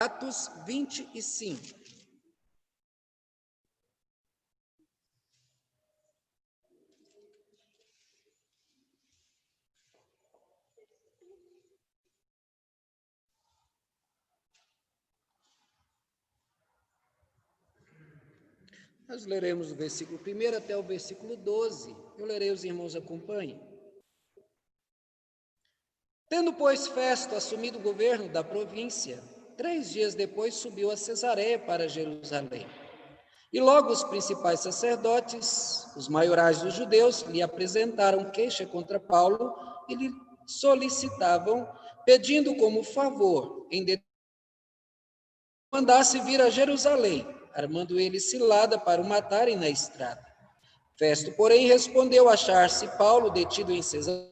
Atos 25. Nós leremos do versículo 1 até o versículo 12. Eu lerei, os irmãos acompanhem. Tendo, pois, Festo assumido o governo da província, 3 dias depois subiu a Cesareia para Jerusalém. E logo os principais sacerdotes, os maiorais dos judeus, lhe apresentaram queixa contra Paulo e lhe solicitavam, pedindo como favor, mandasse vir a Jerusalém, armando ele cilada para o matarem na estrada. Festo, porém, respondeu achar-se Paulo detido em Cesareia,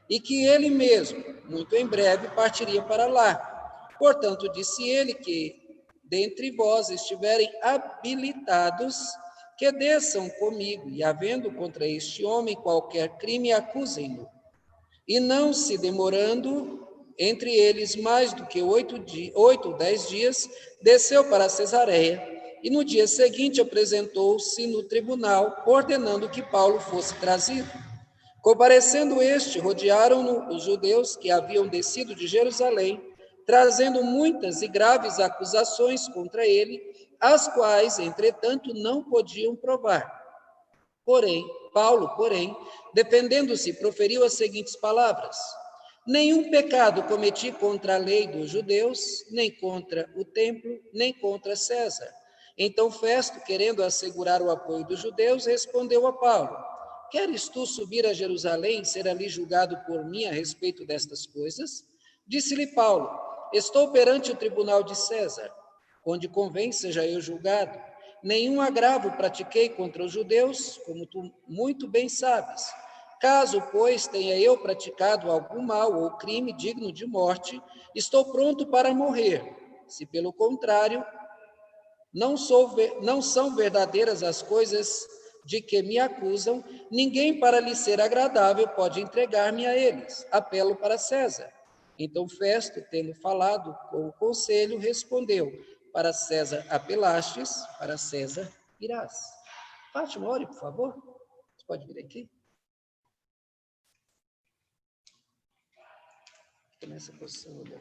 e que ele mesmo, muito em breve, partiria para lá. Portanto, disse ele que, dentre vós estiverem habilitados, que desçam comigo, e havendo contra este homem qualquer crime, acusem-no. E não se demorando entre eles mais do que 8 ou 10 dias, desceu para Cesareia, e no dia seguinte apresentou-se no tribunal, ordenando que Paulo fosse trazido. Comparecendo este, rodearam-no os judeus que haviam descido de Jerusalém, trazendo muitas e graves acusações contra ele, as quais, entretanto, não podiam provar. Paulo, defendendo-se, proferiu as seguintes palavras: nenhum pecado cometi contra a lei dos judeus, nem contra o templo, nem contra César. Então Festo, querendo assegurar o apoio dos judeus, respondeu a Paulo: queres tu subir a Jerusalém e ser ali julgado por mim a respeito destas coisas? Disse-lhe Paulo: estou perante o tribunal de César, onde convém seja eu julgado. Nenhum agravo pratiquei contra os judeus, como tu muito bem sabes. Caso, pois, tenha eu praticado algum mal ou crime digno de morte, estou pronto para morrer. Se, pelo contrário, não são verdadeiras as coisas de que me acusam, ninguém para lhe ser agradável pode entregar-me a eles. Apelo para César. Então Festo, tendo falado com o conselho, respondeu: para César apelastes, para César irás. Fátima, ore, por favor. Você pode vir aqui? Nessa posição, olha.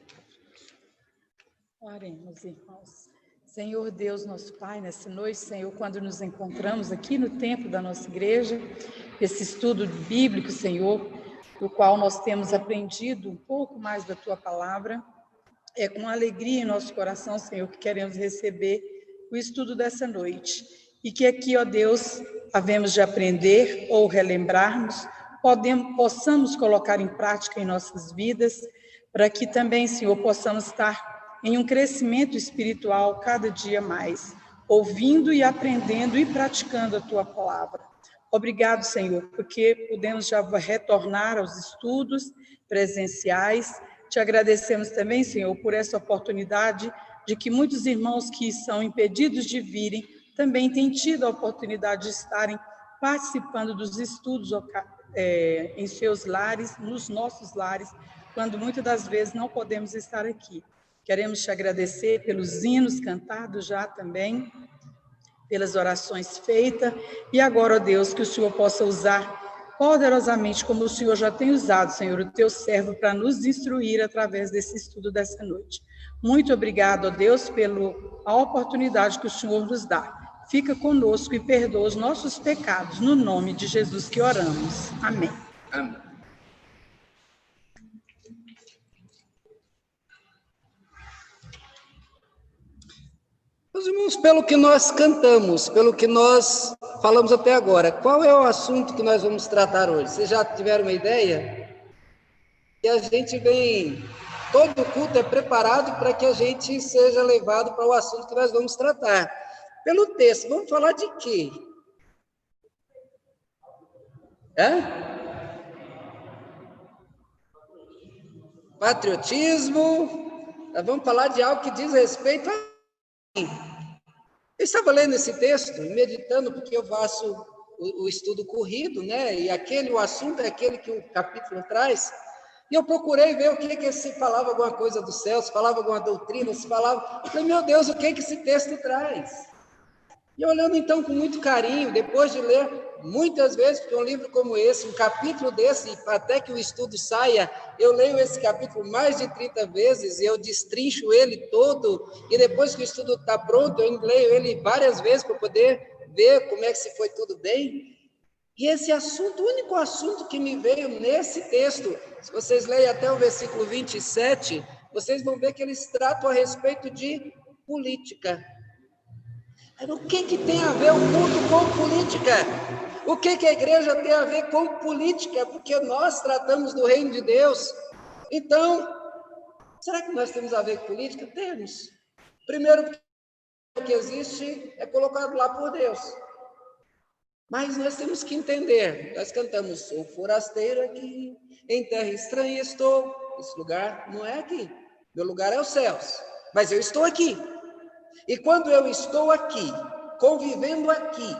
Oremos, irmãos. Senhor Deus, nosso Pai, nessa noite, Senhor, quando nos encontramos aqui no templo da nossa igreja, esse estudo bíblico, Senhor, do qual nós temos aprendido um pouco mais da Tua palavra, é com alegria em nosso coração, Senhor, que queremos receber o estudo dessa noite. E que aqui, ó Deus, havemos de aprender ou relembrarmos, possamos colocar em prática em nossas vidas, para que também, Senhor, possamos estar em um crescimento espiritual cada dia mais, ouvindo e aprendendo e praticando a Tua palavra. Obrigado, Senhor, porque podemos já retornar aos estudos presenciais. Te agradecemos também, Senhor, por essa oportunidade de que muitos irmãos que são impedidos de virem também têm tido a oportunidade de estarem participando dos estudos em seus lares, nos nossos lares, quando muitas das vezes não podemos estar aqui. Queremos te agradecer pelos hinos cantados já também, pelas orações feitas, e agora, ó Deus, que o Senhor possa usar poderosamente, como o Senhor já tem usado, Senhor, o teu servo, para nos instruir através desse estudo dessa noite. Muito obrigado, ó Deus, pela oportunidade que o Senhor nos dá. Fica conosco e perdoa os nossos pecados, no nome de Jesus que oramos. Amém. Amém. Meus irmãos, pelo que nós cantamos, pelo que nós falamos até agora, qual é o assunto que nós vamos tratar hoje? Vocês já tiveram uma ideia? E a gente vem, todo culto é preparado para que a gente seja levado para o assunto que nós vamos tratar. Pelo texto, vamos falar de quê? Patriotismo. Nós vamos falar de algo que diz respeito a mim. Eu estava lendo esse texto, meditando, porque eu faço o estudo corrido, né? E o assunto é aquele que o capítulo traz. E eu procurei ver o que se falava alguma coisa do céu, se falava alguma doutrina, se falava... Eu falei, meu Deus, o que esse texto traz? E olhando então com muito carinho, depois de ler muitas vezes, porque um livro como esse, um capítulo desse, até que o estudo saia, eu leio esse capítulo mais de 30 vezes, e eu destrincho ele todo, e depois que o estudo está pronto, eu leio ele várias vezes para poder ver como é que se foi tudo bem. E esse assunto, o único assunto que me veio nesse texto, se vocês lerem até o versículo 27, vocês vão ver que eles tratam a respeito de política. O que tem a ver o culto com política? O que a igreja tem a ver com política? Porque nós tratamos do reino de Deus. Então, será que nós temos a ver com política? Temos. Primeiro, o que existe é colocado lá por Deus. Mas nós temos que entender, nós cantamos, sou forasteiro aqui, em terra estranha estou. Esse lugar não é aqui, meu lugar é os céus, mas eu estou aqui. E quando eu estou aqui, convivendo aqui,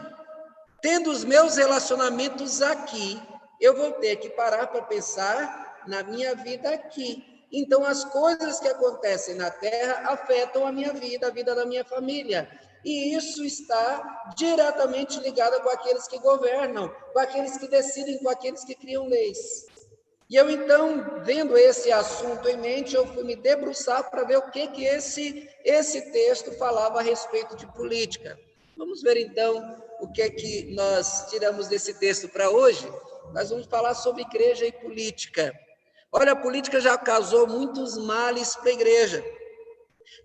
tendo os meus relacionamentos aqui, eu vou ter que parar para pensar na minha vida aqui. Então, as coisas que acontecem na terra afetam a minha vida, a vida da minha família. E isso está diretamente ligado com aqueles que governam, com aqueles que decidem, com aqueles que criam leis. E eu, então, vendo esse assunto em mente, eu fui me debruçar para ver o que esse texto falava a respeito de política. Vamos ver, então, o que nós tiramos desse texto para hoje. Nós vamos falar sobre igreja e política. Olha, a política já causou muitos males para a igreja.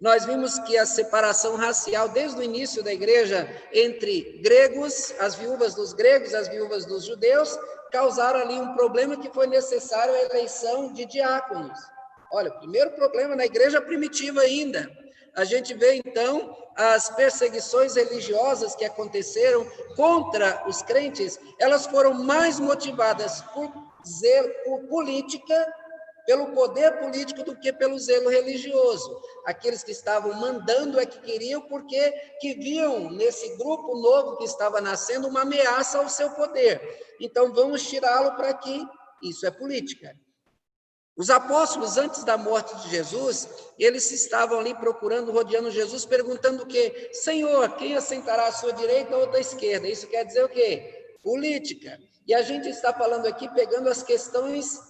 Nós vimos que a separação racial, desde o início da igreja, entre gregos, as viúvas dos gregos, as viúvas dos judeus, causaram ali um problema que foi necessário a eleição de diáconos. Olha, o primeiro problema na igreja primitiva ainda. A gente vê, então, as perseguições religiosas que aconteceram contra os crentes, elas foram mais motivadas por zelo, por política, pelo poder político do que pelo zelo religioso. Aqueles que estavam mandando é que queriam, porque que viam nesse grupo novo que estava nascendo uma ameaça ao seu poder. Então, vamos tirá-lo para aqui. Isso é política. Os apóstolos, antes da morte de Jesus, eles estavam ali procurando, rodeando Jesus, perguntando o quê? Senhor, quem assentará à sua direita ou à esquerda? Isso quer dizer o quê? Política. E a gente está falando aqui, pegando as questões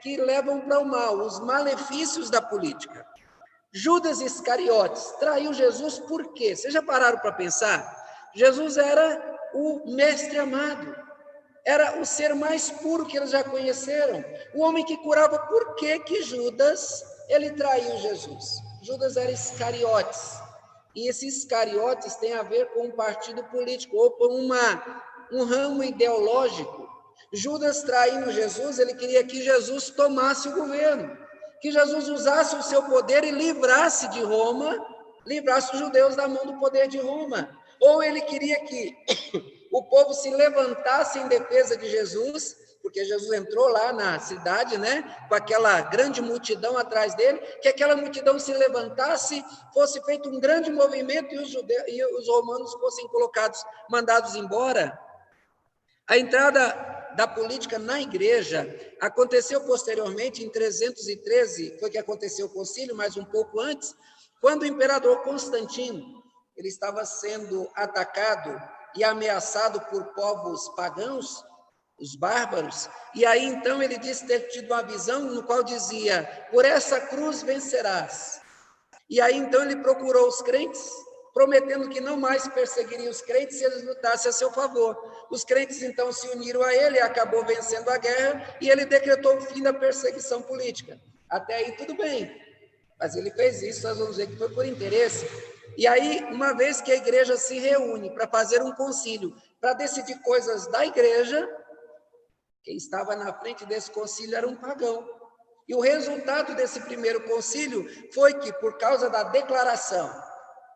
que levam para o mal, os malefícios da política. Judas Iscariotes traiu Jesus por quê? Vocês já pararam para pensar? Jesus era o mestre amado, era o ser mais puro que eles já conheceram, o homem que curava. Por que Judas, ele traiu Jesus? Judas era Iscariotes, e esses Iscariotes tem a ver com um partido político, ou com um ramo ideológico. Judas traindo Jesus, ele queria que Jesus tomasse o governo, que Jesus usasse o seu poder e livrasse de Roma, livrasse os judeus da mão do poder de Roma. Ou ele queria que o povo se levantasse em defesa de Jesus, porque Jesus entrou lá na cidade, né, com aquela grande multidão atrás dele, que aquela multidão se levantasse, fosse feito um grande movimento e os romanos fossem mandados embora. A entrada da política na igreja aconteceu posteriormente, em 313, foi que aconteceu o concílio, mas um pouco antes, quando o imperador Constantino, ele estava sendo atacado e ameaçado por povos pagãos, os bárbaros, e aí então ele disse ter tido uma visão no qual dizia, por essa cruz vencerás. E aí então ele procurou os crentes, prometendo que não mais perseguiria os crentes se eles lutassem a seu favor. Os crentes então se uniram a ele, acabou vencendo a guerra, e ele decretou o fim da perseguição política. Até aí tudo bem, mas ele fez isso, nós vamos ver que foi por interesse. E aí, uma vez que a igreja se reúne para fazer um concílio, para decidir coisas da igreja, quem estava na frente desse concílio era um pagão. E o resultado desse primeiro concílio foi que, por causa da declaração,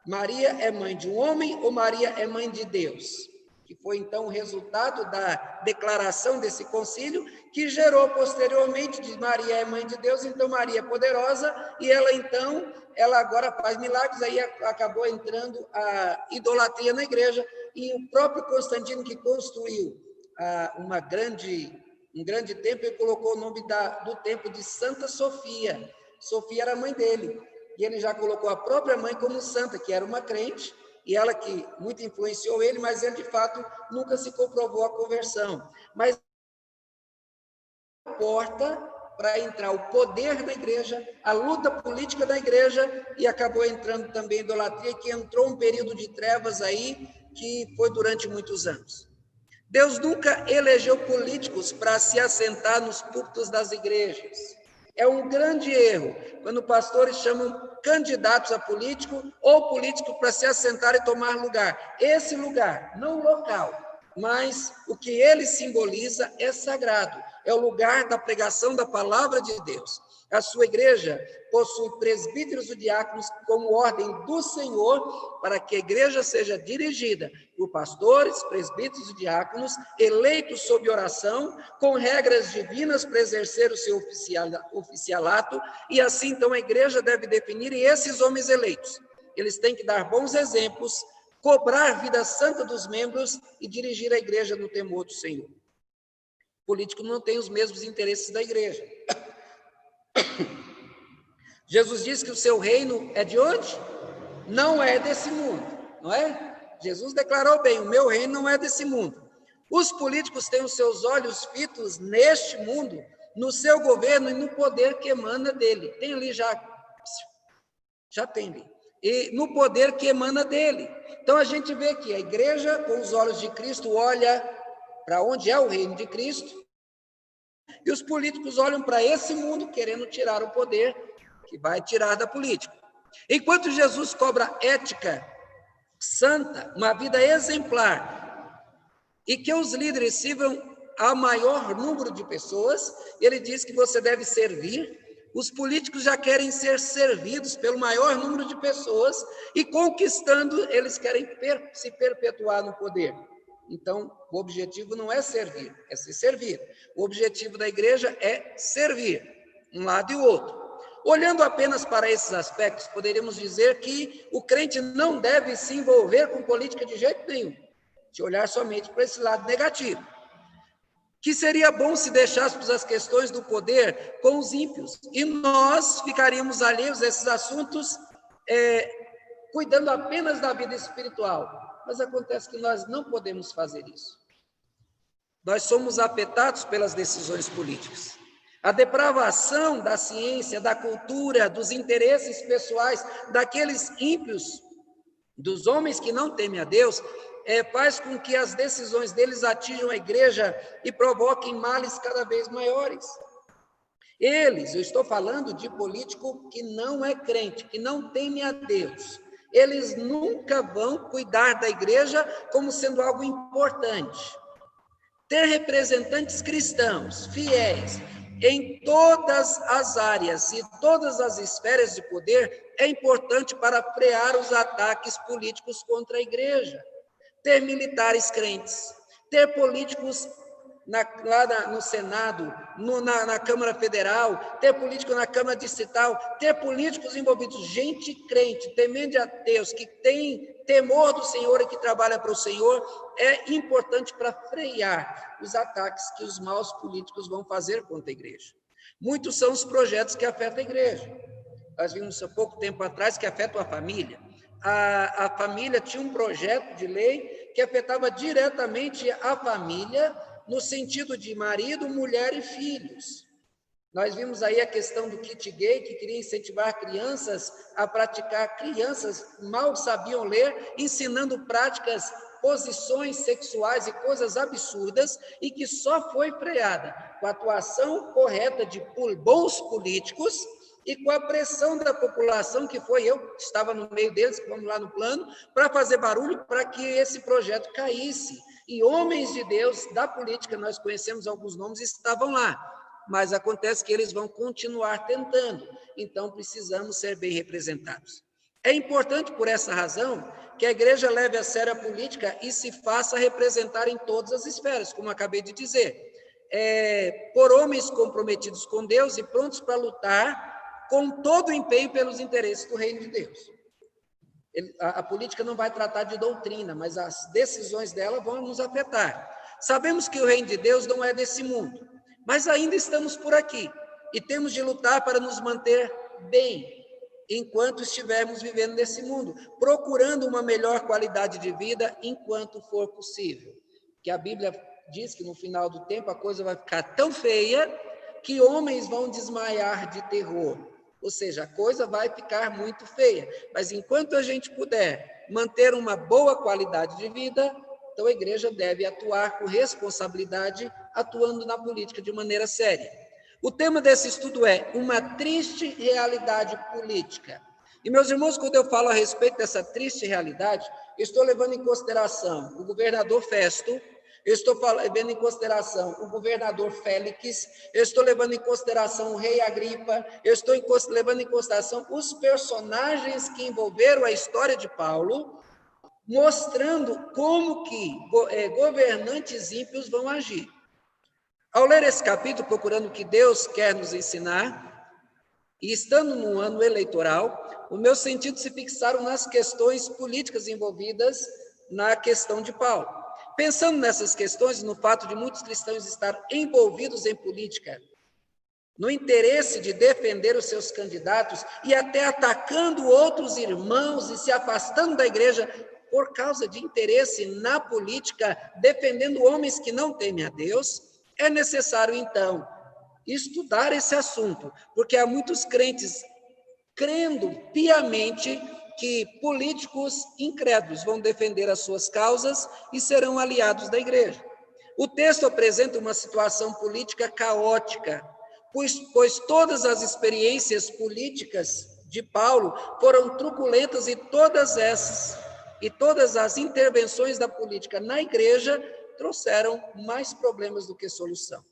Maria é mãe de um homem ou Maria é mãe de Deus? Que foi, então, o resultado da declaração desse concílio, que gerou posteriormente de Maria é mãe de Deus, então Maria é poderosa, e ela agora faz milagres, aí acabou entrando a idolatria na igreja, e o próprio Constantino, que construiu uma grande um grande templo, ele colocou o nome do templo de Santa Sofia. Sofia era a mãe dele, e ele já colocou a própria mãe como santa, que era uma crente, e ela que muito influenciou ele, mas ele, de fato, nunca se comprovou a conversão. Mas a porta para entrar o poder da igreja, a luta política da igreja, e acabou entrando também a idolatria, que entrou um período de trevas aí, que foi durante muitos anos. Deus nunca elegeu políticos para se assentar nos púlpitos das igrejas. É um grande erro quando pastores chamam candidatos a político ou político para se assentar e tomar lugar. Esse lugar, não o local, mas o que ele simboliza é sagrado. É o lugar da pregação da palavra de Deus. A sua igreja possui presbíteros e diáconos como ordem do Senhor para que a igreja seja dirigida por pastores, presbíteros e diáconos eleitos sob oração, com regras divinas para exercer o seu oficialato, e assim então a igreja deve definir esses homens eleitos. Eles têm que dar bons exemplos, cobrar a vida santa dos membros e dirigir a igreja no temor do Senhor. O político não tem os mesmos interesses da igreja. Jesus disse que o seu reino é de onde? Não é desse mundo, não é? Jesus declarou bem, o meu reino não é desse mundo. Os políticos têm os seus olhos fitos neste mundo, no seu governo e no poder que emana dele. Tem ali já tem ali. E no poder que emana dele. Então a gente vê que a igreja, com os olhos de Cristo, olha para onde é o reino de Cristo, e os políticos olham para esse mundo querendo tirar o poder que vai tirar da política. Enquanto Jesus cobra ética santa, uma vida exemplar, e que os líderes sirvam a maior número de pessoas, ele diz que você deve servir. Os políticos já querem ser servidos pelo maior número de pessoas, e conquistando, eles querem se perpetuar no poder. Então, o objetivo não é servir, é se servir. O objetivo da igreja é servir, um lado e o outro. Olhando apenas para esses aspectos, poderíamos dizer que o crente não deve se envolver com política de jeito nenhum, se olhar somente para esse lado negativo. Que seria bom se deixássemos as questões do poder com os ímpios, e nós ficaríamos alheios a esses assuntos, cuidando apenas da vida espiritual. Mas acontece que nós não podemos fazer isso. Nós somos afetados pelas decisões políticas. A depravação da ciência, da cultura, dos interesses pessoais daqueles ímpios, dos homens que não temem a Deus, faz com que as decisões deles atinjam a igreja e provoquem males cada vez maiores. Eu estou falando de político que não é crente, que não teme a Deus. Eles nunca vão cuidar da igreja como sendo algo importante. Ter representantes cristãos, fiéis, em todas as áreas e todas as esferas de poder é importante para frear os ataques políticos contra a igreja. Ter militares crentes, ter políticos lá no Senado, na Câmara Federal, ter político na Câmara Distrital, ter políticos envolvidos, gente crente, temente a Deus, que tem temor do Senhor e que trabalha para o Senhor, é importante para frear os ataques que os maus políticos vão fazer contra a igreja. Muitos são os projetos que afetam a igreja. Nós vimos há pouco tempo atrás que afetam a família. A família tinha um projeto de lei que afetava diretamente a família, no sentido de marido, mulher e filhos. Nós vimos aí a questão do kit gay, que queria incentivar crianças a praticar, crianças mal sabiam ler, ensinando práticas, posições sexuais e coisas absurdas, e que só foi freada com a atuação correta de bons políticos e com a pressão da população, que foi eu, que estava no meio deles, que vamos lá no plano, para fazer barulho para que esse projeto caísse. E homens de Deus da política, nós conhecemos alguns nomes, estavam lá, mas acontece que eles vão continuar tentando, então precisamos ser bem representados. É importante, por essa razão, que a igreja leve a sério a política e se faça representar em todas as esferas, como acabei de dizer, por homens comprometidos com Deus e prontos para lutar com todo o empenho pelos interesses do reino de Deus. A política não vai tratar de doutrina, mas as decisões dela vão nos afetar. Sabemos que o reino de Deus não é desse mundo. mas ainda estamos por aqui e temos de lutar para nos manter bem enquanto estivermos vivendo nesse mundo, procurando uma melhor qualidade de vida enquanto for possível. Que a Bíblia diz que no final do tempo a coisa vai ficar tão feia que homens vão desmaiar de terror. Ou seja, a coisa vai ficar muito feia. Mas enquanto a gente puder manter uma boa qualidade de vida, então a igreja deve atuar com responsabilidade, atuando na política de maneira séria. O tema desse estudo é uma triste realidade política. E, meus irmãos, quando eu falo a respeito dessa triste realidade, eu estou levando em consideração o governador Festo, eu estou levando em consideração o governador Félix, eu estou levando em consideração o rei Agripa, eu estou levando em consideração os personagens que envolveram a história de Paulo, mostrando como que governantes ímpios vão agir. Ao ler esse capítulo, procurando o que Deus quer nos ensinar, e estando num ano eleitoral, os meus sentidos se fixaram nas questões políticas envolvidas na questão de Paulo. Pensando nessas questões, no fato de muitos cristãos estarem envolvidos em política, no interesse de defender os seus candidatos e até atacando outros irmãos e se afastando da igreja por causa de interesse na política, defendendo homens que não temem a Deus, é necessário, então, estudar esse assunto, porque há muitos crentes crendo piamente que políticos incrédulos vão defender as suas causas e serão aliados da igreja. O texto apresenta uma situação política caótica, pois todas as experiências políticas de Paulo foram truculentas e todas as intervenções da política na igreja trouxeram mais problemas do que solução.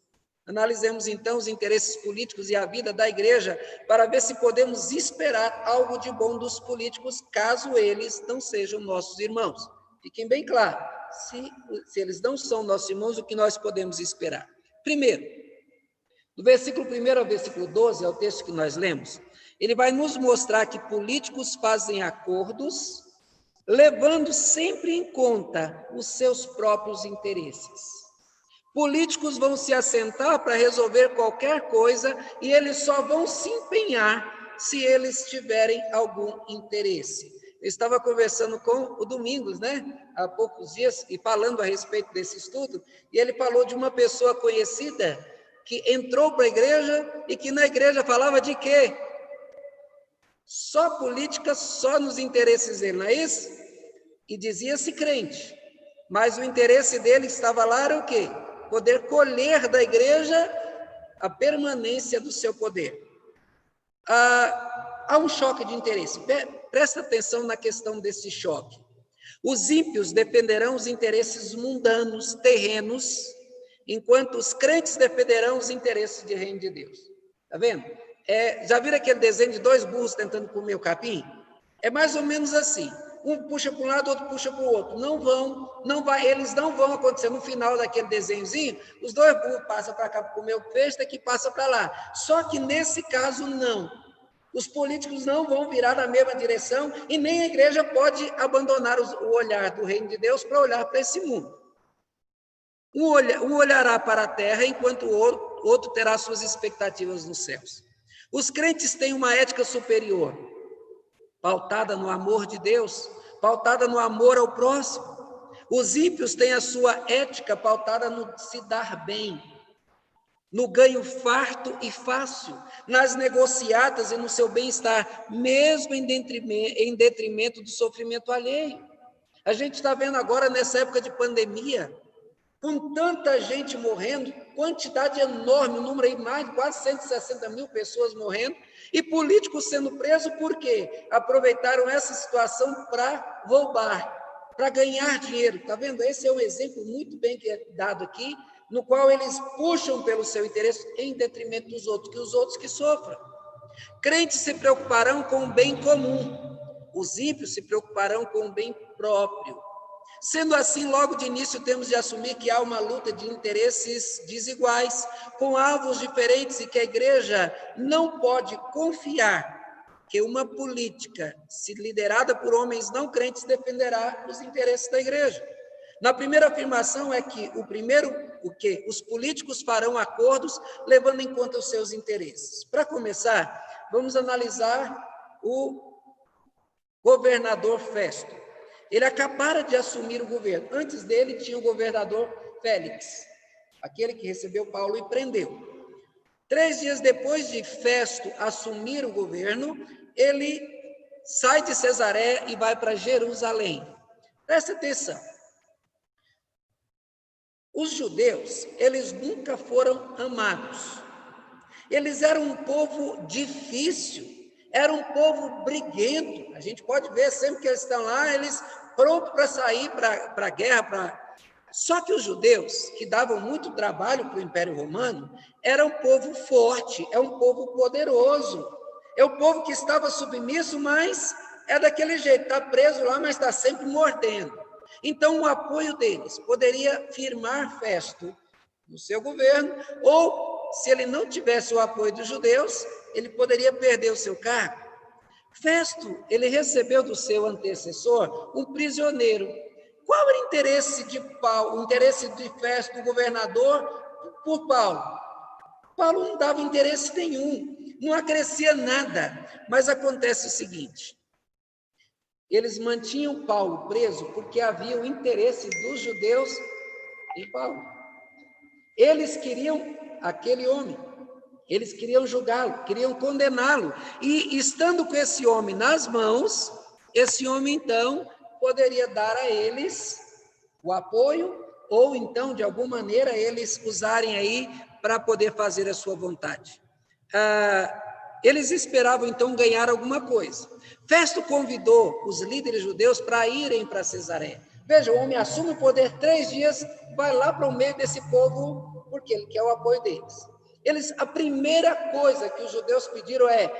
Analisemos, então, os interesses políticos e a vida da igreja para ver se podemos esperar algo de bom dos políticos, caso eles não sejam nossos irmãos. Fiquem bem claros, se eles não são nossos irmãos, o que nós podemos esperar? Primeiro, do versículo 1 ao versículo 12, é o texto que nós lemos, ele vai nos mostrar que políticos fazem acordos, levando sempre em conta os seus próprios interesses. Políticos vão se assentar para resolver qualquer coisa e eles só vão se empenhar se eles tiverem algum interesse. Eu estava conversando com o Domingos, há poucos dias, e falando a respeito desse estudo, e ele falou de uma pessoa conhecida que entrou para a igreja e que na igreja falava de quê? Só política, só nos interesses dele, não é isso? E dizia-se crente, mas o interesse dele estava lá era o quê? Poder colher da igreja a permanência do seu poder. Há um choque de interesse. Presta atenção na questão desse choque. Os ímpios defenderão os interesses mundanos, terrenos, enquanto os crentes defenderão os interesses de reino de Deus. Está vendo? Já viram aquele desenho de dois burros tentando comer o capim? É mais ou menos assim. Um puxa para um lado, outro puxa para o outro. Eles não vão acontecer. No final daquele desenhozinho, os dois burros passam para cá para comer o peixe, daqui passa para lá. Só que nesse caso, não. Os políticos não vão virar na mesma direção e nem a igreja pode abandonar o olhar do reino de Deus para olhar para esse mundo. Um olhará para a terra, enquanto o outro terá suas expectativas nos céus. Os crentes têm uma ética superior, pautada no amor de Deus, pautada no amor ao próximo. Os ímpios têm a sua ética pautada no se dar bem, no ganho farto e fácil, nas negociatas e no seu bem-estar, mesmo em detrimento do sofrimento alheio. A gente está vendo agora, nessa época de pandemia, com tanta gente morrendo, quantidade enorme, um número aí mais de quase 160 mil pessoas morrendo, e políticos sendo presos por quê? Aproveitaram essa situação para roubar, para ganhar dinheiro. Está vendo? Esse é um exemplo muito bem dado aqui, no qual eles puxam pelo seu interesse em detrimento dos outros, que os outros que sofram. Crentes se preocuparão com o bem comum, os ímpios se preocuparão com o bem próprio. Sendo assim, logo de início temos de assumir que há uma luta de interesses desiguais, com alvos diferentes, e que a igreja não pode confiar que uma política, se liderada por homens não crentes, defenderá os interesses da igreja. Na primeira afirmação é que os políticos farão acordos levando em conta os seus interesses. Para começar, vamos analisar o governador Festo. Ele acabara de assumir o governo. Antes dele tinha o governador Félix, aquele que recebeu Paulo e prendeu. 3 dias depois de Festo assumir o governo, ele sai de Cesareia e vai para Jerusalém. Presta atenção. Os judeus, eles nunca foram amados. Eles eram um povo difícil, era um povo briguento. A gente pode ver sempre que eles estão lá, eles prontos para sair para a guerra. Só que os judeus, que davam muito trabalho para o Império Romano, era um povo forte, é um povo poderoso. É o povo que estava submisso, mas é daquele jeito, está preso lá, mas está sempre mordendo. Então, o apoio deles poderia firmar Festo no seu governo, ou, se ele não tivesse o apoio dos judeus, ele poderia perder o seu cargo. Festo, ele recebeu do seu antecessor um prisioneiro. Qual era o interesse de Paulo, o interesse de Festo, o governador, por Paulo? Paulo não dava interesse nenhum, não acrescia nada, mas acontece o seguinte: eles mantinham Paulo preso porque havia o interesse dos judeus em Paulo. Eles queriam aquele homem, eles queriam julgá-lo, queriam condená-lo, e estando com esse homem nas mãos, esse homem então poderia dar a eles o apoio, ou então, de alguma maneira, eles usarem aí para poder fazer a sua vontade. Eles esperavam, então, ganhar alguma coisa. Festo convidou os líderes judeus para irem para Cesareia. Veja, o homem assume o poder 3 dias, vai lá para o meio desse povo, porque ele quer o apoio deles. A primeira coisa que os judeus pediram é: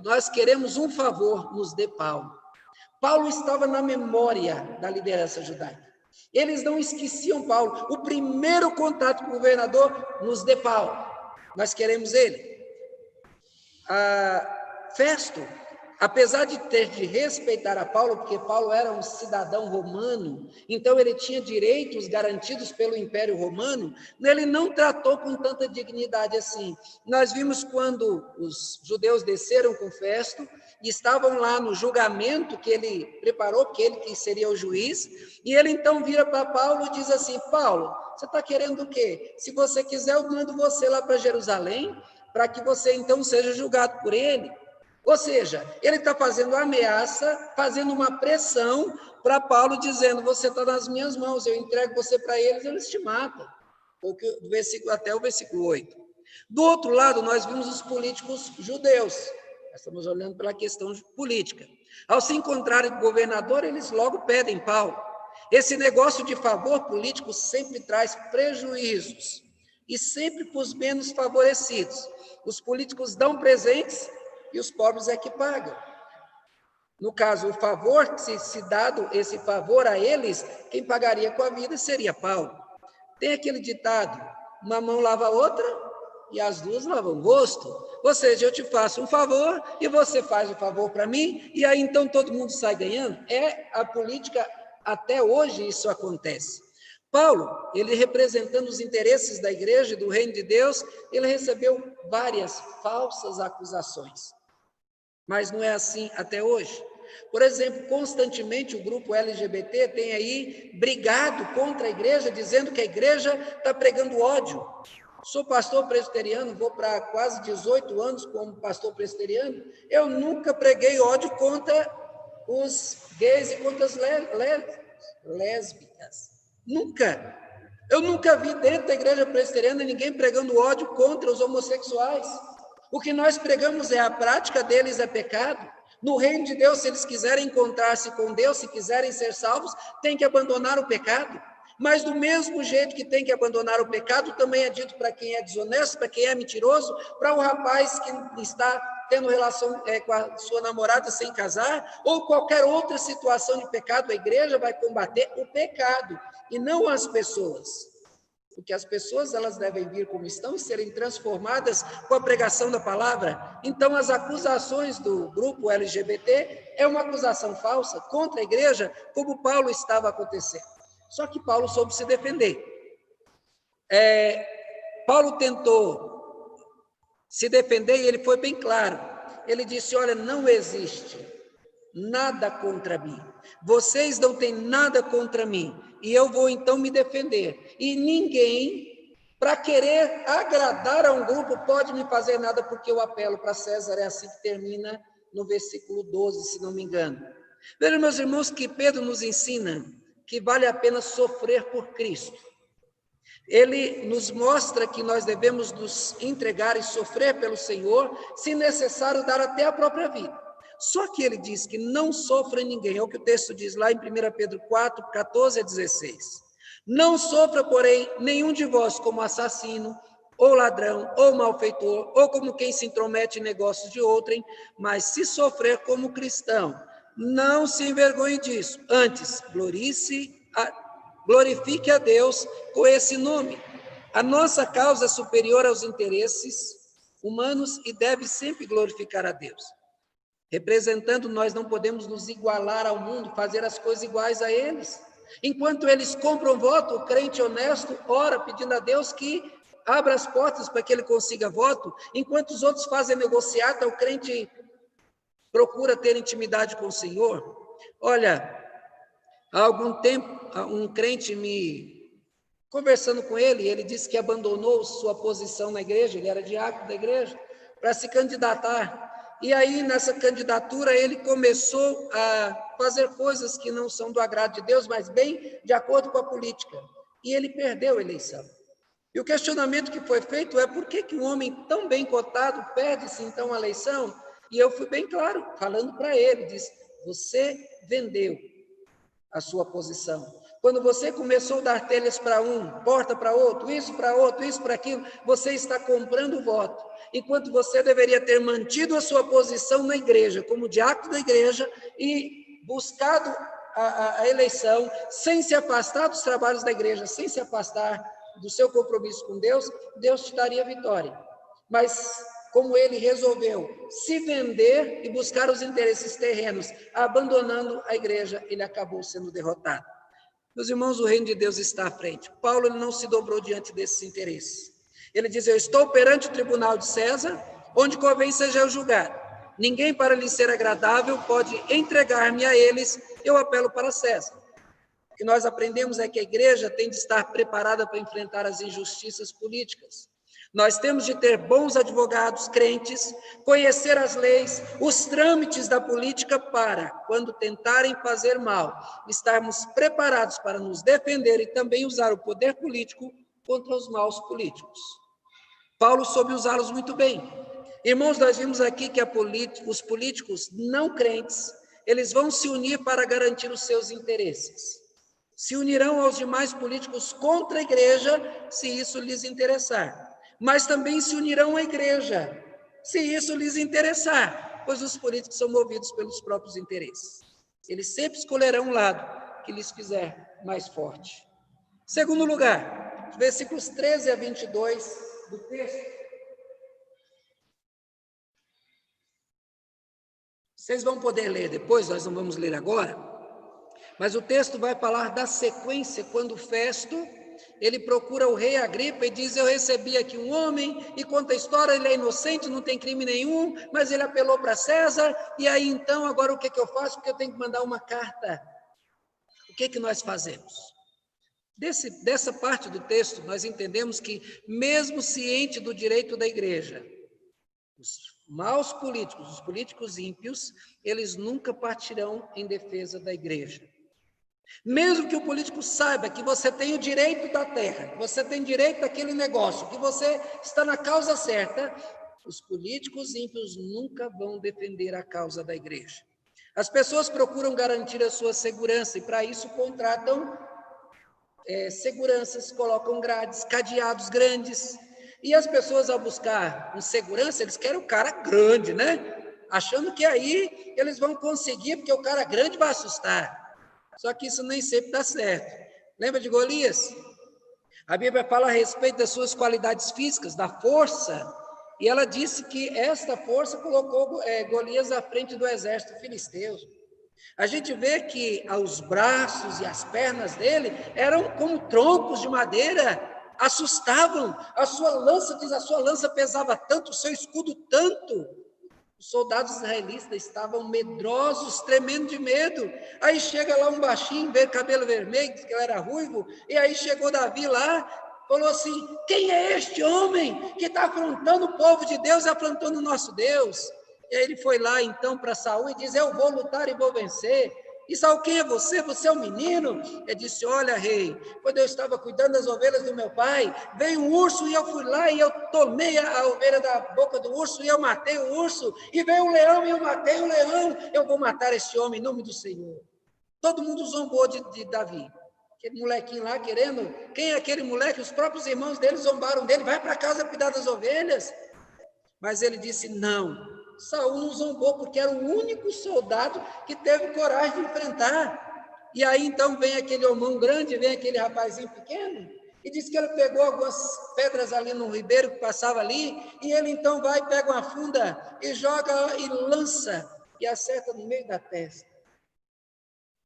nós queremos um favor, nos dê Paulo. Paulo estava na memória da liderança judaica. Eles não esqueciam Paulo. O primeiro contato com o governador, nos dê Paulo. Nós queremos ele. Festo, apesar de ter de respeitar a Paulo, porque Paulo era um cidadão romano, então ele tinha direitos garantidos pelo Império Romano, ele não tratou com tanta dignidade assim. Nós vimos quando os judeus desceram com Festo e estavam lá no julgamento que ele preparou, porque ele que seria o juiz, e ele então vira para Paulo e diz assim: Paulo, você está querendo o quê? Se você quiser, eu mando você lá para Jerusalém, para que você então seja julgado por ele. Ou seja, ele está fazendo ameaça, fazendo uma pressão para Paulo, dizendo: você está nas minhas mãos, eu entrego você para eles te matam. Até o versículo 8. Do outro lado, nós vimos os políticos judeus. Nós estamos olhando pela questão política. Ao se encontrarem com o governador, eles logo pedem Paulo. Esse negócio de favor político sempre traz prejuízos, e sempre para os menos favorecidos. Os políticos dão presentes e os pobres é que pagam. No caso, o favor, se dado esse favor a eles, quem pagaria com a vida seria Paulo. Tem aquele ditado: uma mão lava a outra e as duas lavam o rosto. Ou seja, eu te faço um favor e você faz o favor para mim, e aí então todo mundo sai ganhando. É a política, até hoje isso acontece. Paulo, ele representando os interesses da igreja e do reino de Deus, ele recebeu várias falsas acusações. Mas não é assim até hoje. Por exemplo, constantemente o grupo LGBT tem aí brigado contra a igreja, dizendo que a igreja está pregando ódio. Sou pastor presbiteriano, vou para quase 18 anos como pastor presbiteriano, eu nunca preguei ódio contra os gays e contra as lésbicas. Nunca. Eu nunca vi dentro da igreja presbiteriana ninguém pregando ódio contra os homossexuais. O que nós pregamos é a prática deles é pecado. No reino de Deus, se eles quiserem encontrar-se com Deus, se quiserem ser salvos, tem que abandonar o pecado. Mas do mesmo jeito que tem que abandonar o pecado, também é dito para quem é desonesto, para quem é mentiroso, para o rapaz que está tendo relação com a sua namorada sem casar, ou qualquer outra situação de pecado. A igreja vai combater o pecado e não as pessoas. Porque as pessoas, elas devem vir como estão e serem transformadas com a pregação da palavra. Então, as acusações do grupo LGBT é uma acusação falsa contra a igreja, como Paulo estava acontecendo. Só que Paulo soube se defender. Paulo tentou se defender e ele foi bem claro. Ele disse, olha, não existe nada contra mim. Vocês não têm nada contra mim. E eu vou então me defender. E ninguém, para querer agradar a um grupo, pode me fazer nada, porque eu apelo para César. É assim que termina no versículo 12, se não me engano. Vejam, meus irmãos, que Pedro nos ensina que vale a pena sofrer por Cristo. Ele nos mostra que nós devemos nos entregar e sofrer pelo Senhor, se necessário, dar até a própria vida. Só que ele diz que não sofra ninguém, é o que o texto diz lá em 1 Pedro 4, 14 a 16. Não sofra, porém, nenhum de vós como assassino, ou ladrão, ou malfeitor, ou como quem se intromete em negócios de outrem, mas se sofrer como cristão, não se envergonhe disso, antes glorifique a Deus com esse nome. A nossa causa é superior aos interesses humanos e deve sempre glorificar a Deus. Representando, nós não podemos nos igualar ao mundo, fazer as coisas iguais a eles. Enquanto eles compram voto, o crente honesto ora pedindo a Deus que abra as portas para que ele consiga voto. Enquanto os outros fazem negociata, o crente procura ter intimidade com o Senhor. Olha, há algum tempo, um crente conversando com ele disse que abandonou sua posição na igreja, ele era diácono da igreja, para se candidatar. E aí, nessa candidatura, ele começou a fazer coisas que não são do agrado de Deus, mas bem de acordo com a política. E ele perdeu a eleição. E o questionamento que foi feito é por que um homem tão bem cotado perde-se então a eleição? E eu fui bem claro, falando para ele, disse, você vendeu a sua posição. Quando você começou a dar telhas para um, porta para outro, isso para aquilo, você está comprando voto. Enquanto você deveria ter mantido a sua posição na igreja, como diácono da igreja, e buscado a eleição, sem se afastar dos trabalhos da igreja, sem se afastar do seu compromisso com Deus, Deus te daria vitória. Mas como ele resolveu se vender e buscar os interesses terrenos, abandonando a igreja, ele acabou sendo derrotado. Meus irmãos, o reino de Deus está à frente. Paulo ele não se dobrou diante desses interesses. Ele diz, eu estou perante o tribunal de César, onde convém seja eu julgado. Ninguém, para lhe ser agradável, pode entregar-me a eles, eu apelo para César. O que nós aprendemos é que a igreja tem de estar preparada para enfrentar as injustiças políticas. Nós temos de ter bons advogados, crentes, conhecer as leis, os trâmites da política para, quando tentarem fazer mal, estarmos preparados para nos defender e também usar o poder político contra os maus políticos. Paulo soube usá-los muito bem. Irmãos, nós vimos aqui que os políticos não crentes, eles vão se unir para garantir os seus interesses. Se unirão aos demais políticos contra a igreja, se isso lhes interessar. Mas também se unirão à igreja, se isso lhes interessar, pois os políticos são movidos pelos próprios interesses. Eles sempre escolherão um lado que lhes fizer mais forte. Segundo lugar, versículos 13 a 22 do texto. Vocês vão poder ler depois, nós não vamos ler agora, mas o texto vai falar da sequência, quando Festo ele procura o rei Agripa e diz, eu recebi aqui um homem, e conta a história, ele é inocente, não tem crime nenhum, mas ele apelou para César, e aí então, agora o que eu faço? Porque eu tenho que mandar uma carta. O que nós fazemos? Dessa parte do texto, nós entendemos que, mesmo ciente do direito da igreja, os maus políticos, os políticos ímpios, eles nunca partirão em defesa da igreja. Mesmo que o político saiba que você tem o direito da terra, que você tem direito daquele negócio, que você está na causa certa, os políticos ímpios nunca vão defender a causa da igreja. As pessoas procuram garantir a sua segurança e para isso contratam seguranças, colocam grades, cadeados grandes. E as pessoas, ao buscar um segurança, eles querem o cara grande, né? Achando que aí eles vão conseguir, porque o cara grande vai assustar. Só que isso nem sempre dá certo. Lembra de Golias? A Bíblia fala a respeito das suas qualidades físicas, da força, e ela disse que esta força colocou Golias à frente do exército filisteu. A gente vê que os braços e as pernas dele eram como troncos de madeira, assustavam. A sua lança pesava tanto, o seu escudo tanto. Os soldados israelitas estavam medrosos, tremendo de medo. Aí chega lá um baixinho, veio cabelo vermelho, disse que ele era ruivo, e aí chegou Davi lá, falou assim: quem é este homem que está afrontando o povo de Deus e afrontando o nosso Deus? E aí ele foi lá então para Saul e diz: eu vou lutar e vou vencer. E Saul: quem é você? Você é um menino? Ele disse: olha, rei, quando eu estava cuidando das ovelhas do meu pai, veio um urso e eu fui lá e eu tomei a ovelha da boca do urso e eu matei o urso. E veio um leão e eu matei o leão. Eu vou matar esse homem em nome do Senhor. Todo mundo zombou de Davi. Aquele molequinho lá querendo. Quem é aquele moleque? Os próprios irmãos dele zombaram dele. Vai para casa cuidar das ovelhas. Mas ele disse: não. Saul não zombou, porque era o único soldado que teve coragem de enfrentar. E aí então vem aquele homão grande, vem aquele rapazinho pequeno, e diz que ele pegou algumas pedras ali no ribeiro que passava ali, e ele então vai, pega uma funda e joga e lança, e acerta no meio da testa.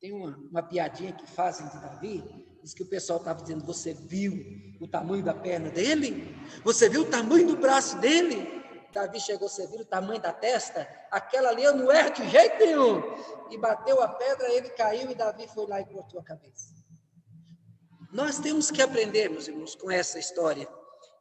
Tem uma piadinha que fazem de Davi, diz que o pessoal estava dizendo: você viu o tamanho da perna dele? Você viu o tamanho do braço dele? Davi chegou: você viu o tamanho da testa? Aquela ali eu não erro de jeito nenhum. E bateu a pedra, ele caiu e Davi foi lá e cortou a cabeça. Nós temos que aprender, meus irmãos, com essa história,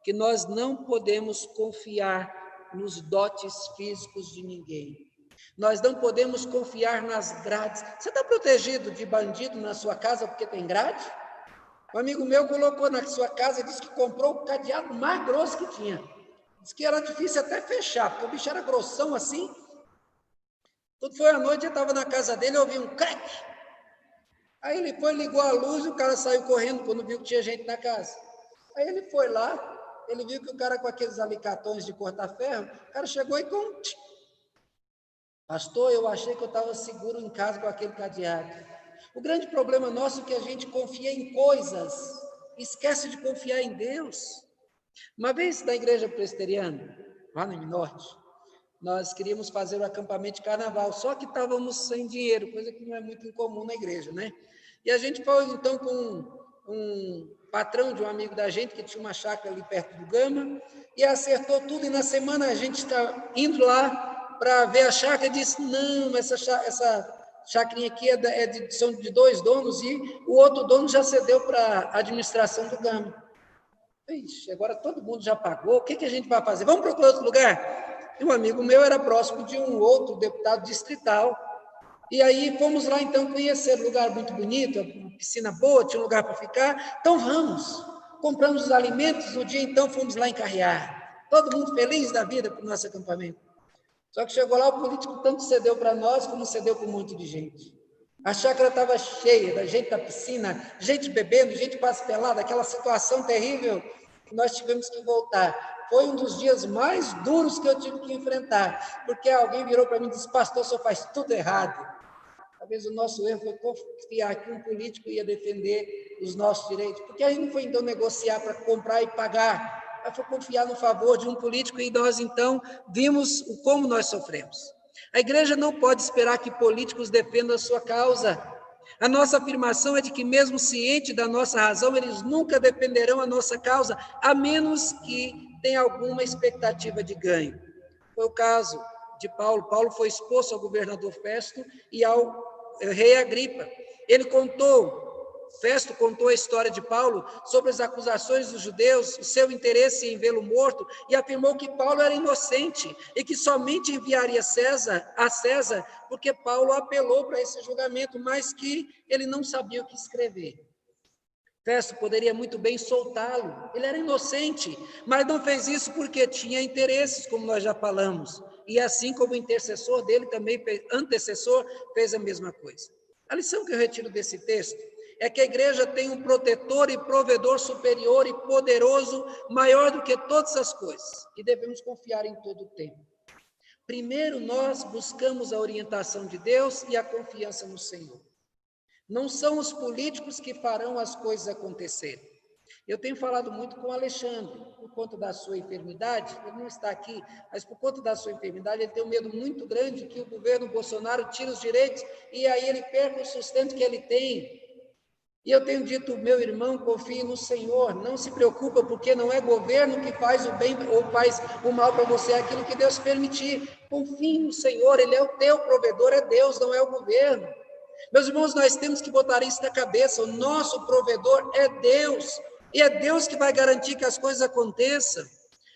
que nós não podemos confiar nos dotes físicos de ninguém. Nós não podemos confiar nas grades. Você está protegido de bandido na sua casa porque tem grade? Um amigo meu colocou na sua casa e disse que comprou o cadeado mais grosso que tinha. Diz que era difícil até fechar, porque o bicho era grossão assim. Tudo foi à noite, eu estava na casa dele, eu ouvi um crack. Aí ele foi, ligou a luz, e o cara saiu correndo quando viu que tinha gente na casa. Aí ele foi lá, ele viu que o cara com aqueles alicatões de cortar ferro, o cara chegou e com... Pastor, eu achei que eu estava seguro em casa com aquele cadeado. O grande problema nosso é que a gente confia em coisas, esquece de confiar em Deus. Uma vez na igreja presbiteriana, lá no Norte, nós queríamos fazer um acampamento de carnaval, só que estávamos sem dinheiro, coisa que não é muito incomum na igreja, né? E a gente foi então com um patrão de um amigo da gente, que tinha uma chácara ali perto do Gama, e acertou tudo, e na semana a gente está indo lá para ver a chácara, e disse: não, essa chácarinha aqui são de 2 donos, e o outro dono já cedeu para a administração do Gama. Ixi, agora todo mundo já pagou, o que a gente vai fazer? Vamos procurar outro lugar? E um amigo meu era próximo de um outro deputado distrital, e aí fomos lá então conhecer um lugar muito bonito, uma piscina boa, tinha um lugar para ficar, então vamos. Compramos os alimentos, no dia então fomos lá encarrear. Todo mundo feliz da vida para o nosso acampamento. Só que chegou lá, o político tanto cedeu para nós, como cedeu para um monte de gente. A chácara estava cheia da gente da piscina, gente bebendo, gente quase pelada, aquela situação terrível, que nós tivemos que voltar. Foi um dos dias mais duros que eu tive que enfrentar, porque alguém virou para mim e disse: pastor, o senhor faz tudo errado. Talvez o nosso erro foi confiar que um político ia defender os nossos direitos, porque a gente não foi então negociar para comprar e pagar, mas foi confiar no favor de um político, e nós então vimos como nós sofremos. A igreja não pode esperar que políticos defendam a sua causa. A nossa afirmação é de que, mesmo ciente da nossa razão, eles nunca defenderão a nossa causa, a menos que tenha alguma expectativa de ganho. Foi o caso de Paulo. Paulo foi exposto ao governador Festo e ao rei Agripa. Festo contou a história de Paulo sobre as acusações dos judeus, o seu interesse em vê-lo morto, e afirmou que Paulo era inocente e que somente enviaria a César porque Paulo apelou para esse julgamento, mas que ele não sabia o que escrever. Festo poderia muito bem soltá-lo, ele era inocente, mas não fez isso porque tinha interesses, como nós já falamos, e assim como o intercessor dele também, antecessor, fez a mesma coisa. A lição que eu retiro desse texto é que a igreja tem um protetor e provedor superior e poderoso, maior do que todas as coisas, e devemos confiar em todo o tempo. Primeiro, nós buscamos a orientação de Deus e a confiança no Senhor. Não são os políticos que farão as coisas acontecerem. Eu tenho falado muito com o Alexandre, por conta da sua enfermidade, ele não está aqui, mas por conta da sua enfermidade, ele tem um medo muito grande que o governo Bolsonaro tire os direitos e aí ele perca o sustento que ele tem. E eu tenho dito, meu irmão, confie no Senhor, não se preocupa, porque não é governo que faz o bem ou faz o mal para você, é aquilo que Deus permitir. Confie no Senhor, Ele é o teu provedor, é Deus, não é o governo. Meus irmãos, nós temos que botar isso na cabeça, o nosso provedor é Deus, e é Deus que vai garantir que as coisas aconteçam.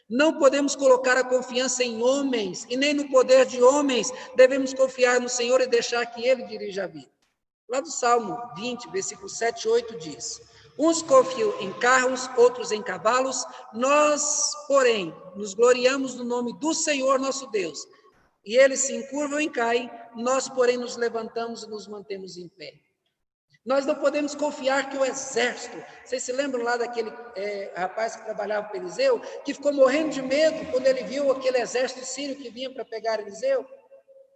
Não podemos colocar a confiança em homens, e nem no poder de homens, devemos confiar no Senhor e deixar que Ele dirija a vida. Lá do Salmo 20, versículo 7 e 8 diz: uns confiam em carros, outros em cavalos, nós, porém, nos gloriamos no nome do Senhor nosso Deus. E eles se encurvam e caem, nós, porém, nos levantamos e nos mantemos em pé. Nós não podemos confiar que o exército, vocês se lembram lá daquele rapaz que trabalhava com Eliseu, que ficou morrendo de medo quando ele viu aquele exército sírio que vinha para pegar Eliseu?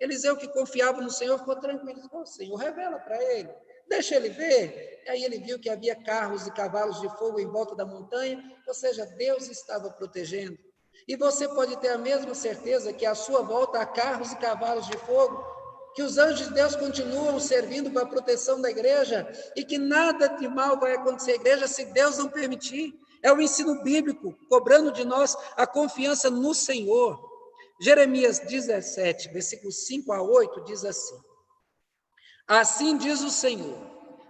Eliseu, que confiava no Senhor, ficou tranquilo. O Senhor revela para ele, deixa ele ver. E aí ele viu que havia carros e cavalos de fogo em volta da montanha, ou seja, Deus estava protegendo. E você pode ter a mesma certeza que à sua volta há carros e cavalos de fogo, que os anjos de Deus continuam servindo para a proteção da igreja e que nada de mal vai acontecer à igreja se Deus não permitir. É o ensino bíblico, cobrando de nós a confiança no Senhor. Jeremias 17, versículos 5 a 8, diz assim: assim diz o Senhor,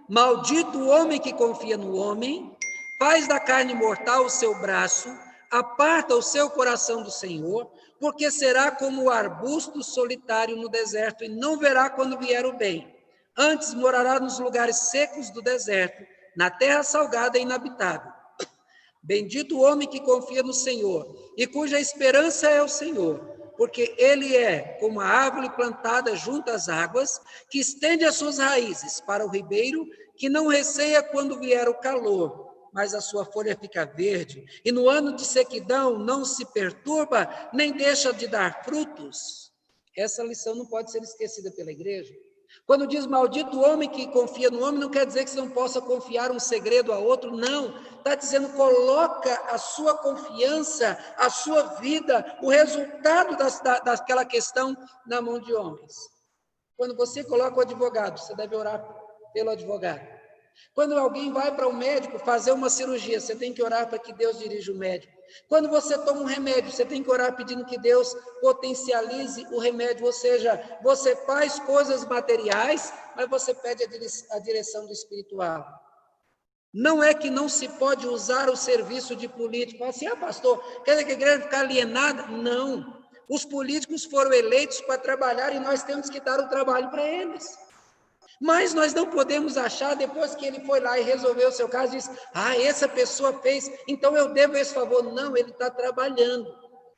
maldito o homem que confia no homem, faz da carne mortal o seu braço, aparta o seu coração do Senhor, porque será como o arbusto solitário no deserto, e não verá quando vier o bem. Antes morará nos lugares secos do deserto, na terra salgada e inabitável. Bendito o homem que confia no Senhor, e cuja esperança é o Senhor, porque ele é como a árvore plantada junto às águas, que estende as suas raízes para o ribeiro, que não receia quando vier o calor, mas a sua folha fica verde, e no ano de sequidão não se perturba, nem deixa de dar frutos. Essa lição não pode ser esquecida pela igreja. Quando diz maldito o homem que confia no homem, não quer dizer que você não possa confiar um segredo a outro, não. Está dizendo, coloca a sua confiança, a sua vida, o resultado daquela questão na mão de homens. Quando você coloca o advogado, você deve orar pelo advogado. Quando alguém vai para o médico fazer uma cirurgia, você tem que orar para que Deus dirija o médico. Quando você toma um remédio, você tem que orar pedindo que Deus potencialize o remédio, ou seja, você faz coisas materiais, mas você pede a direção do espiritual. Não é que não se pode usar o serviço de político, assim, pastor, quer dizer que a igreja fica alienada? Não. Os políticos foram eleitos para trabalhar e nós temos que dar o trabalho para eles. Mas nós não podemos achar, depois que ele foi lá e resolveu o seu caso, diz, essa pessoa fez, então eu devo esse favor. Não, ele está trabalhando.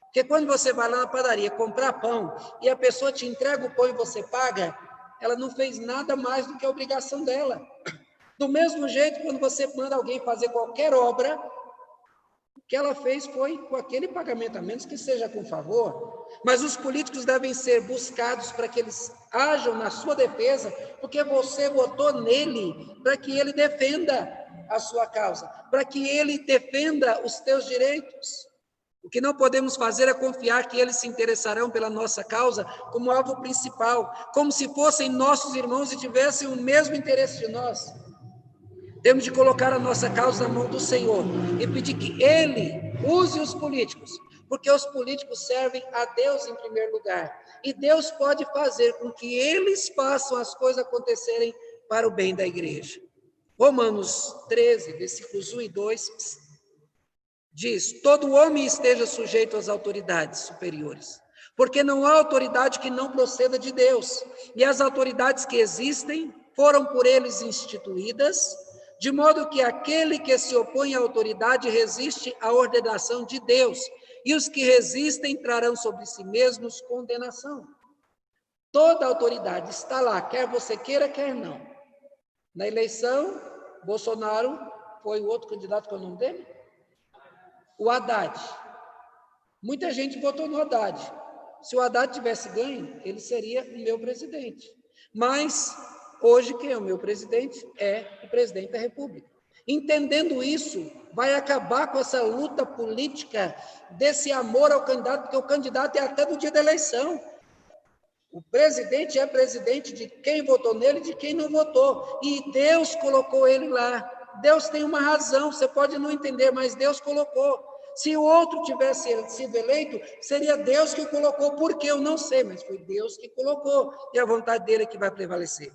Porque quando você vai lá na padaria comprar pão, e a pessoa te entrega o pão e você paga, ela não fez nada mais do que a obrigação dela. Do mesmo jeito, quando você manda alguém fazer qualquer obra, o que ela fez foi com aquele pagamento, a menos que seja com favor. Mas os políticos devem ser buscados para que eles ajam na sua defesa, porque você votou nele para que ele defenda a sua causa, para que ele defenda os teus direitos. O que não podemos fazer é confiar que eles se interessarão pela nossa causa como alvo principal, como se fossem nossos irmãos e tivessem o mesmo interesse de nós. Temos de colocar a nossa causa na mão do Senhor e pedir que Ele use os políticos, porque os políticos servem a Deus em primeiro lugar. E Deus pode fazer com que eles façam as coisas acontecerem para o bem da igreja. Romanos 13, versículos 1 e 2, diz, todo homem esteja sujeito às autoridades superiores, porque não há autoridade que não proceda de Deus, e as autoridades que existem foram por eles instituídas, de modo que aquele que se opõe à autoridade resiste à ordenação de Deus, e os que resistem trarão sobre si mesmos condenação. Toda autoridade está lá, quer você queira, quer não. Na eleição, Bolsonaro foi o outro candidato, qual é o nome dele? O Haddad. Muita gente votou no Haddad. Se o Haddad tivesse ganho, ele seria o meu presidente. Mas hoje quem é o meu presidente é o presidente da República. Entendendo isso, vai acabar com essa luta política desse amor ao candidato, porque o candidato é até do dia da eleição. O presidente é presidente de quem votou nele e de quem não votou. E Deus colocou ele lá. Deus tem uma razão, você pode não entender, mas Deus colocou. Se o outro tivesse sido eleito, seria Deus que o colocou. Por que eu não sei, mas foi Deus que colocou. E a vontade dele é que vai prevalecer.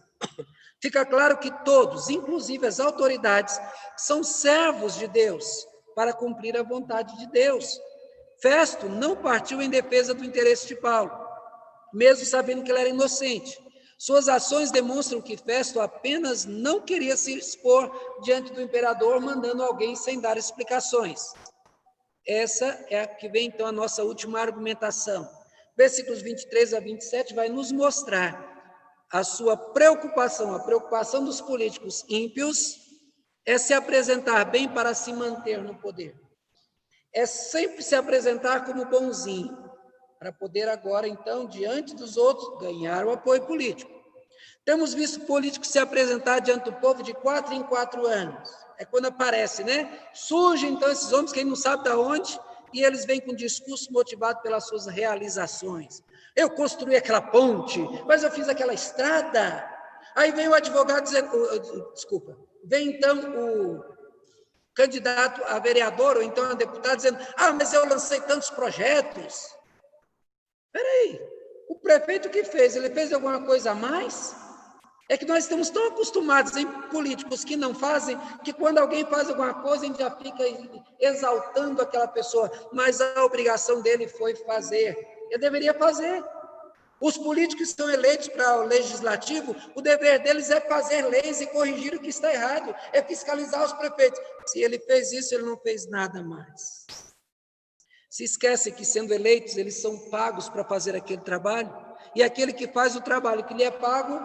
Fica claro que todos, inclusive as autoridades, são servos de Deus para cumprir a vontade de Deus. Festo não partiu em defesa do interesse de Paulo, mesmo sabendo que ele era inocente. Suas ações demonstram que Festo apenas não queria se expor diante do imperador, mandando alguém sem dar explicações. Essa é a que vem, então, a nossa última argumentação. Versículos 23 a 27 vai nos mostrar a sua preocupação, a preocupação dos políticos ímpios é se apresentar bem para se manter no poder. É sempre se apresentar como bonzinho, para poder agora, então, diante dos outros, ganhar o apoio político. Temos visto políticos se apresentar diante do povo de 4 em 4 anos. É quando aparece, né? Surgem, então, esses homens que a gente não sabe de onde, e eles vêm com um discurso motivado pelas suas realizações. Eu construí aquela ponte, mas eu fiz aquela estrada. Aí vem o advogado dizendo, vem então o candidato a vereador, ou então a deputado, dizendo, mas eu lancei tantos projetos. Espera aí, o prefeito que fez, ele fez alguma coisa a mais? É que nós estamos tão acostumados em políticos que não fazem, que quando alguém faz alguma coisa, a gente já fica exaltando aquela pessoa, mas a obrigação dele foi fazer. Eu deveria fazer. Os políticos que são eleitos para o legislativo, o dever deles é fazer leis e corrigir o que está errado, é fiscalizar os prefeitos. Se ele fez isso, ele não fez nada mais. Se esquece que, sendo eleitos, eles são pagos para fazer aquele trabalho, e aquele que faz o trabalho que lhe é pago,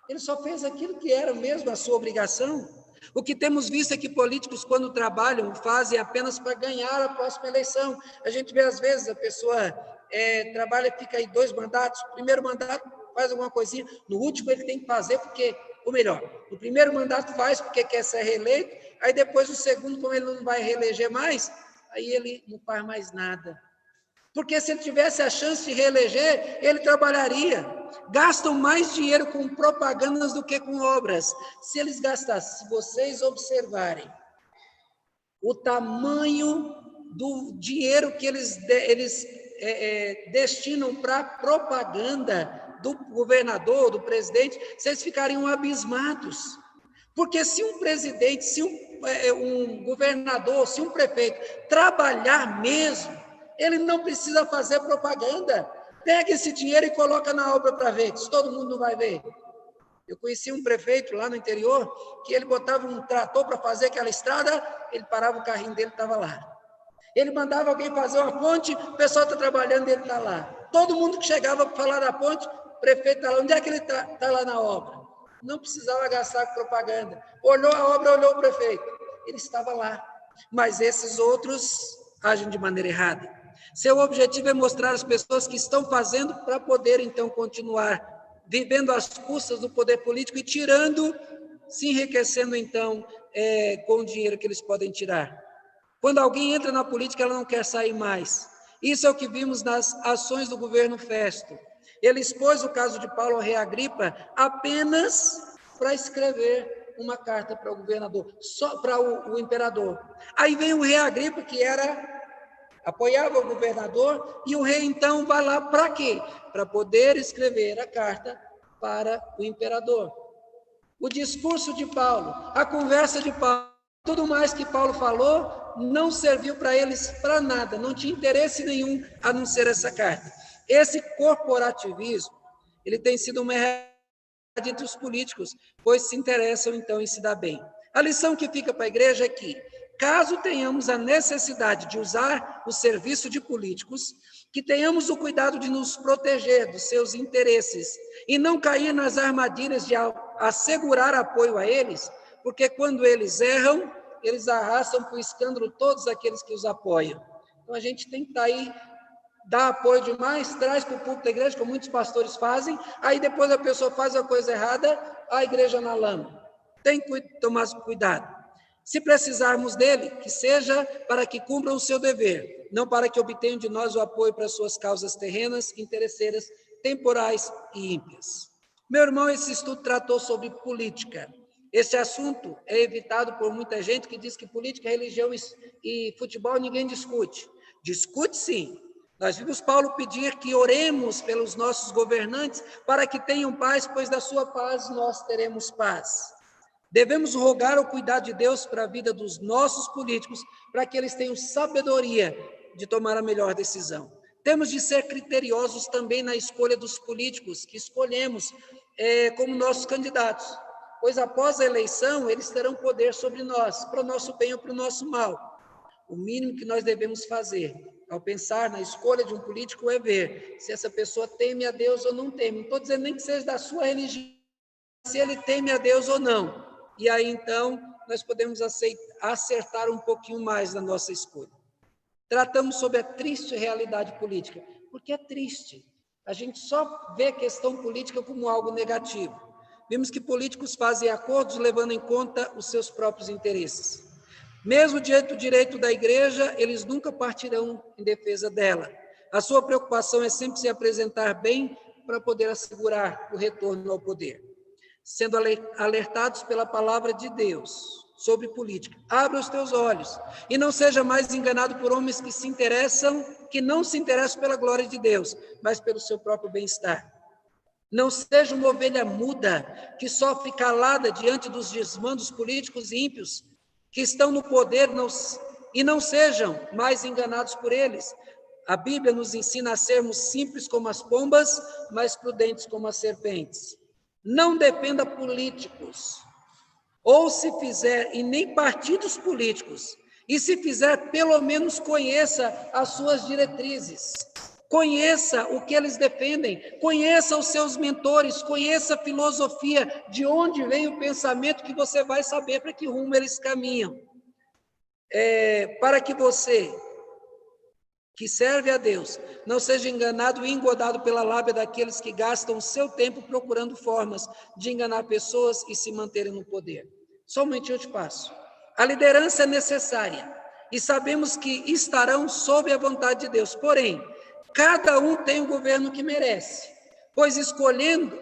ele só fez aquilo que era mesmo a sua obrigação. O que temos visto é que políticos, quando trabalham, fazem apenas para ganhar a próxima eleição. A gente vê, às vezes, a pessoa trabalha e fica aí 2 mandatos, o primeiro mandato faz alguma coisinha, no último ele tem que fazer porque, ou melhor, no primeiro mandato faz porque quer ser reeleito, aí depois o segundo, como ele não vai reeleger mais, aí ele não faz mais nada. Porque se ele tivesse a chance de reeleger, ele trabalharia. Gastam mais dinheiro com propagandas do que com obras. Se eles gastassem, se vocês observarem o tamanho do dinheiro que eles destinam para propaganda do governador, do presidente, vocês ficariam abismados. Porque se um presidente, se um governador, se um prefeito trabalhar mesmo, ele não precisa fazer propaganda. Pega esse dinheiro e coloca na obra para ver, se todo mundo não vai ver. Eu conheci um prefeito lá no interior, que ele botava um trator para fazer aquela estrada, ele parava o carrinho dele, estava lá. Ele mandava alguém fazer uma ponte, o pessoal está trabalhando, ele está lá. Todo mundo que chegava para falar da ponte, o prefeito está lá. Onde é que ele está? Está lá na obra. Não precisava gastar com propaganda. Olhou a obra, olhou o prefeito. Ele estava lá. Mas esses outros agem de maneira errada. Seu objetivo é mostrar às pessoas que estão fazendo para poder, então, continuar vivendo às custas do poder político e tirando, se enriquecendo, então, com o dinheiro que eles podem tirar. Quando alguém entra na política, ela não quer sair mais. Isso é o que vimos nas ações do governo Festo. Ele expôs o caso de Paulo ao rei Agripa apenas para escrever uma carta para o governador, só para o imperador. Aí vem o rei Agripa, que apoiava o governador, e o rei então vai lá para quê? Para poder escrever a carta para o imperador. O discurso de Paulo, a conversa de Paulo, tudo mais que Paulo falou, não serviu para eles para nada, não tinha interesse nenhum a não ser essa carta. Esse corporativismo, ele tem sido uma realidade entre os políticos, pois se interessam então em se dar bem. A lição que fica para a igreja é que, caso tenhamos a necessidade de usar o serviço de políticos, que tenhamos o cuidado de nos proteger dos seus interesses e não cair nas armadilhas de assegurar apoio a eles, porque quando eles erram, eles arrastam para o escândalo todos aqueles que os apoiam. Então a gente tem que estar aí, dar apoio demais, traz para o púlpito da igreja, como muitos pastores fazem, aí depois a pessoa faz a coisa errada, a igreja na lama. Tem que tomar cuidado. Se precisarmos dele, que seja para que cumpram o seu dever, não para que obtenham de nós o apoio para suas causas terrenas, interesseiras, temporais e ímpias. Meu irmão, esse estudo tratou sobre política. Esse assunto é evitado por muita gente que diz que política, religião e futebol ninguém discute. Discute sim. Nós vimos Paulo pedir que oremos pelos nossos governantes para que tenham paz, pois da sua paz nós teremos paz. Devemos rogar o cuidado de Deus para a vida dos nossos políticos, para que eles tenham sabedoria de tomar a melhor decisão. Temos de ser criteriosos também na escolha dos políticos que escolhemos como nossos candidatos, pois após a eleição eles terão poder sobre nós, para o nosso bem ou para o nosso mal. O mínimo que nós devemos fazer ao pensar na escolha de um político é ver se essa pessoa teme a Deus ou não teme. Não estou dizendo nem que seja da sua religião, se ele teme a Deus ou não. E aí, então, nós podemos acertar um pouquinho mais na nossa escolha. Tratamos sobre a triste realidade política, porque é triste. A gente só vê a questão política como algo negativo. Vimos que políticos fazem acordos levando em conta os seus próprios interesses. Mesmo diante do direito da igreja, eles nunca partirão em defesa dela. A sua preocupação é sempre se apresentar bem para poder assegurar o retorno ao poder. Sendo alertados pela palavra de Deus sobre política, abra os teus olhos e não seja mais enganado por homens que não se interessam pela glória de Deus, mas pelo seu próprio bem-estar. Não seja uma ovelha muda que sofre calada diante dos desmandos políticos e ímpios que estão no poder e não sejam mais enganados por eles. A Bíblia nos ensina a sermos simples como as pombas, mas prudentes como as serpentes. Não dependa políticos, ou se fizer, e nem partidos políticos, e se fizer, pelo menos conheça as suas diretrizes, conheça o que eles defendem, conheça os seus mentores, conheça a filosofia, de onde vem o pensamento, que você vai saber para que rumo eles caminham. Para que você, que serve a Deus, não seja enganado e engodado pela lábia daqueles que gastam o seu tempo procurando formas de enganar pessoas e se manterem no poder. Só um momentinho eu te passo. A liderança é necessária e sabemos que estarão sob a vontade de Deus. Porém, cada um tem o governo que merece, pois escolhendo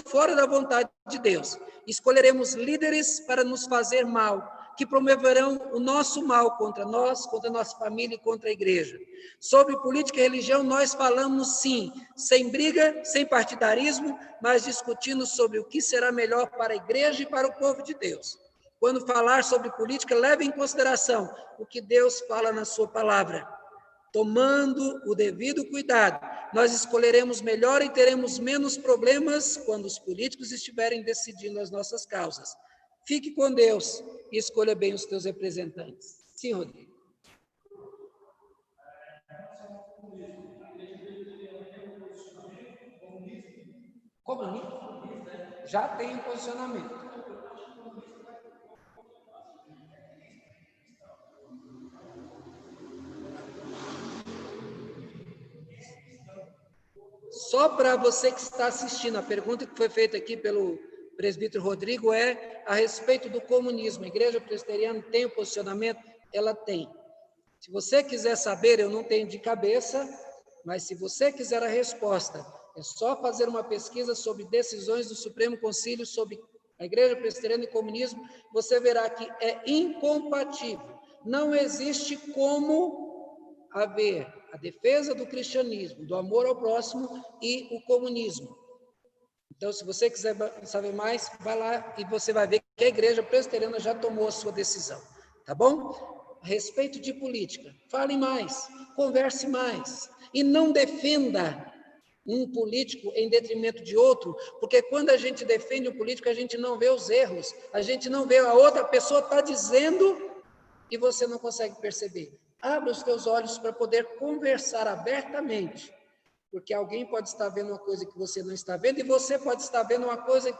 fora da vontade de Deus, escolheremos líderes para nos fazer mal, que promoverão o nosso mal contra nós, contra a nossa família e contra a igreja. Sobre política e religião, nós falamos sim, sem briga, sem partidarismo, mas discutindo sobre o que será melhor para a igreja e para o povo de Deus. Quando falar sobre política, leve em consideração o que Deus fala na sua palavra. Tomando o devido cuidado, nós escolheremos melhor e teremos menos problemas quando os políticos estiverem decidindo as nossas causas. Fique com Deus e escolha bem os teus representantes. Sim, Rodrigo. Comunismo? Já tem um posicionamento. Só para você que está assistindo, a pergunta que foi feita aqui pelo presbítero Rodrigo é a respeito do comunismo. A Igreja Presbiteriana tem o posicionamento? Ela tem. Se você quiser saber, eu não tenho de cabeça, mas se você quiser a resposta, é só fazer uma pesquisa sobre decisões do Supremo Concílio sobre a Igreja Presbiteriana e comunismo, você verá que é incompatível. Não existe como haver a defesa do cristianismo, do amor ao próximo e o comunismo. Então, se você quiser saber mais, vai lá e você vai ver que a Igreja Presbiteriana já tomou a sua decisão, tá bom? A respeito de política, fale mais, converse mais e não defenda um político em detrimento de outro, porque quando a gente defende um político, a gente não vê os erros, a gente não vê a outra pessoa está dizendo e você não consegue perceber. Abra os teus olhos para poder conversar abertamente, porque alguém pode estar vendo uma coisa que você não está vendo e você pode estar vendo uma coisa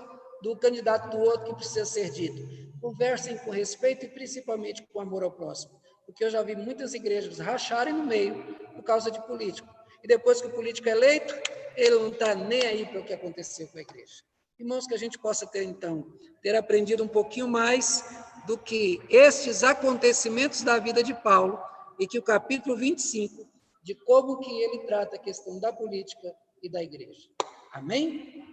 do candidato do outro que precisa ser dito. Conversem com respeito e principalmente com amor ao próximo, porque eu já vi muitas igrejas racharem no meio por causa de político. E depois que o político é eleito, ele não está nem aí para o que aconteceu com a igreja. Irmãos, que a gente possa ter, então, ter aprendido um pouquinho mais do que estes acontecimentos da vida de Paulo e que o capítulo 25, de como que ele trata a questão da política e da igreja. Amém?